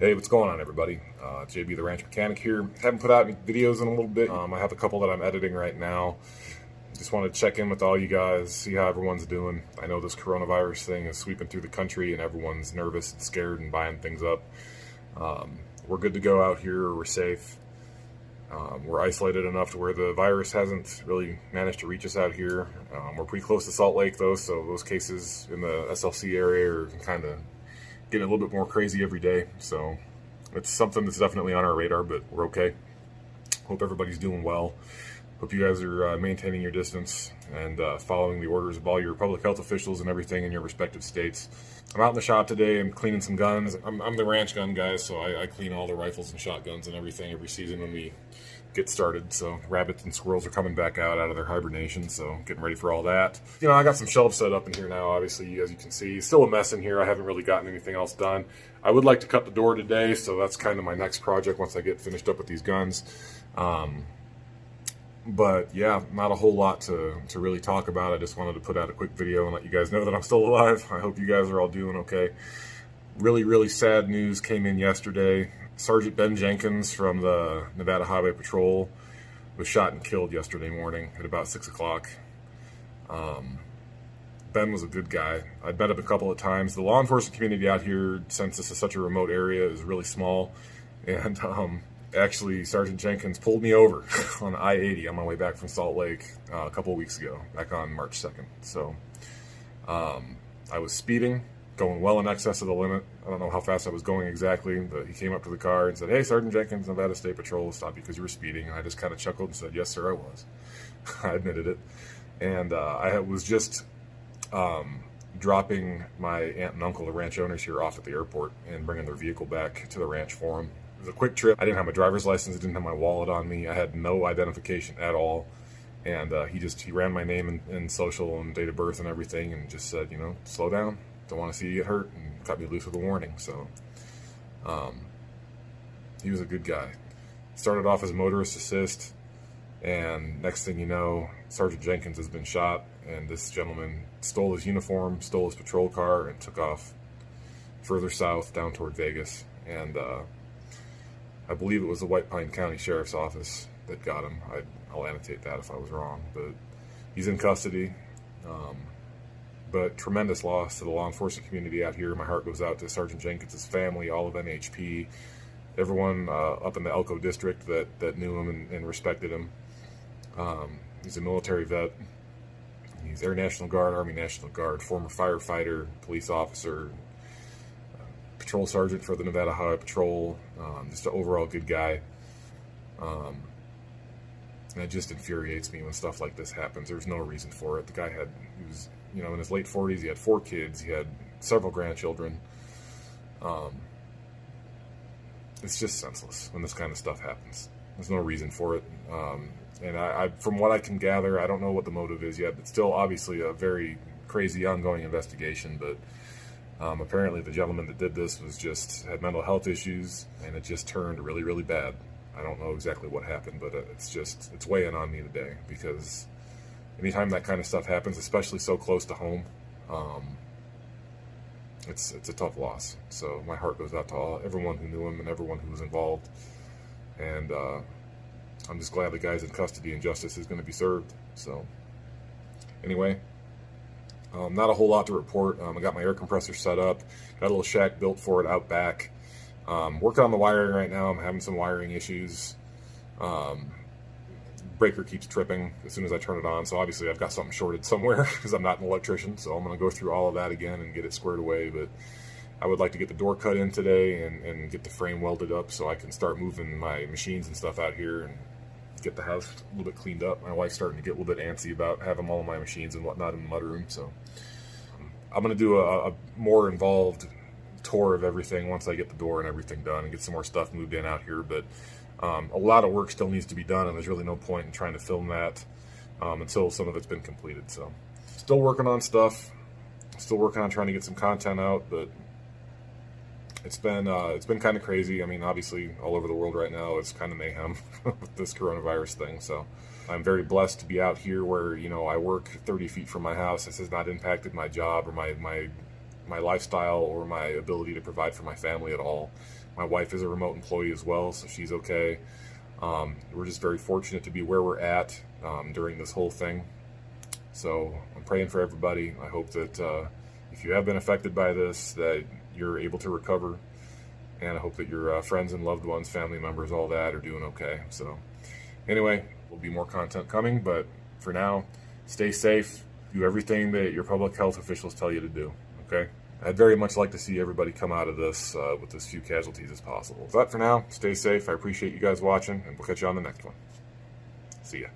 Hey, what's going on, everybody? JB the Ranch Mechanic here. Haven't put out any videos in a little bit. I have a couple that I'm editing right now. Just wanted to check in with all you guys, see how everyone's doing. I know this coronavirus thing is sweeping through the country and everyone's nervous and scared and buying things up. We're good to go out here. We're safe. We're isolated enough to where the virus hasn't really managed to reach us out here. We're pretty close to Salt Lake, though, so those cases in the SLC area are kind of getting a little bit more crazy every day. So it's something that's definitely on our radar, but we're okay. Hope everybody's doing well. Hope you guys are maintaining your distance and following the orders of all your public health officials and everything in your respective states. I'm out in the shop today. I'm cleaning some guns. I'm the ranch gun guy, so I clean all the rifles and shotguns and everything every season when we get started. So rabbits and squirrels are coming back out of their hibernation, so getting ready for all that. You know, I got some shelves set up in here now, obviously, as you can see. Still a mess in here. I haven't really gotten anything else done. I would like to cut the door today, so that's kind of my next project once I get finished up with these guns. But yeah, not a whole lot to really talk about. I just wanted to put out a quick video and let you guys know that I'm still alive. I hope you guys are all doing okay. Really, really sad news came in yesterday. Sergeant Ben Jenkins from the Nevada Highway Patrol was shot and killed yesterday morning at about 6 o'clock. Ben was a good guy. I'd met him a couple of times. The law enforcement community out here, since this is such a remote area, is really small. And actually, Sergeant Jenkins pulled me over on I-80 on my way back from Salt Lake a couple of weeks ago, back on March 2nd. So I was speeding, going well in excess of the limit. I don't know how fast I was going exactly, but he came up to the car and said, "Hey, Sergeant Jenkins, Nevada State Patrol, stopped you because you were speeding." And I just kind of chuckled and said, "Yes, sir, I was." I admitted it. And I was just dropping my aunt and uncle, the ranch owners here, off at the airport and bringing their vehicle back to the ranch for them. It was a quick trip. I didn't have my driver's license. I didn't have my wallet on me. I had no identification at all. And he ran my name and social and date of birth and everything and just said, you know, slow down. Don't want to see you get hurt, and cut me loose with a warning. So he was a good guy. Started off as motorist assist, and next thing you know, Sergeant Jenkins has been shot, and this gentleman stole his uniform, stole his patrol car, and took off further south down toward Vegas. And I believe it was the White Pine County Sheriff's Office that got him. I'll annotate that if I was wrong, but he's in custody. But tremendous loss to the law enforcement community out here. My heart goes out to Sergeant Jenkins' family, all of NHP, everyone up in the Elko district that knew him and respected him. He's a military vet. He's Air National Guard, Army National Guard, former firefighter, police officer, patrol sergeant for the Nevada Highway Patrol, just an overall good guy. And it just infuriates me when stuff like this happens. There's no reason for it. The guy he was, you know, in his late 40s. He had 4 kids. He had several grandchildren. It's just senseless when this kind of stuff happens. There's no reason for it. And I, from what I can gather, I don't know what the motive is yet, but still obviously a very crazy ongoing investigation. But apparently the gentleman that did this had mental health issues, and it just turned really, really bad. I don't know exactly what happened, but it's weighing on me today, because anytime that kind of stuff happens, especially so close to home, it's a tough loss. So my heart goes out to everyone who knew him and everyone who was involved. And I'm just glad the guy's in custody and justice is going to be served. So anyway, not a whole lot to report. I got my air compressor set up, got a little shack built for it out back. Working on the wiring right now. I'm having some wiring issues. Breaker keeps tripping as soon as I turn it on, so obviously I've got something shorted somewhere because I'm not an electrician, so I'm going to go through all of that again and get it squared away. But I would like to get the door cut in today and get the frame welded up so I can start moving my machines and stuff out here and get the house a little bit cleaned up. My wife's starting to get a little bit antsy about having all of my machines and whatnot in the mudroom, so I'm going to do a more involved tour of everything once I get the door and everything done and get some more stuff moved in out here. But a lot of work still needs to be done, and there's really no point in trying to film that until some of it's been completed. So still working on stuff, still working on trying to get some content out, but it's been kind of crazy. I mean, obviously all over the world right now it's kind of mayhem with this coronavirus thing. So I'm very blessed to be out here where, you know, I work 30 feet from my house. This has not impacted my job or my my lifestyle or my ability to provide for my family at all. My wife is a remote employee as well, so she's okay. We're just very fortunate to be where we're at during this whole thing. So I'm praying for everybody. I hope that if you have been affected by this, that you're able to recover. And I hope that your friends and loved ones, family members, all that are doing okay. So anyway, there'll be more content coming, but for now, stay safe. Do everything that your public health officials tell you to do, okay? I'd very much like to see everybody come out of this with as few casualties as possible. But for now, stay safe. I appreciate you guys watching, and we'll catch you on the next one. See ya.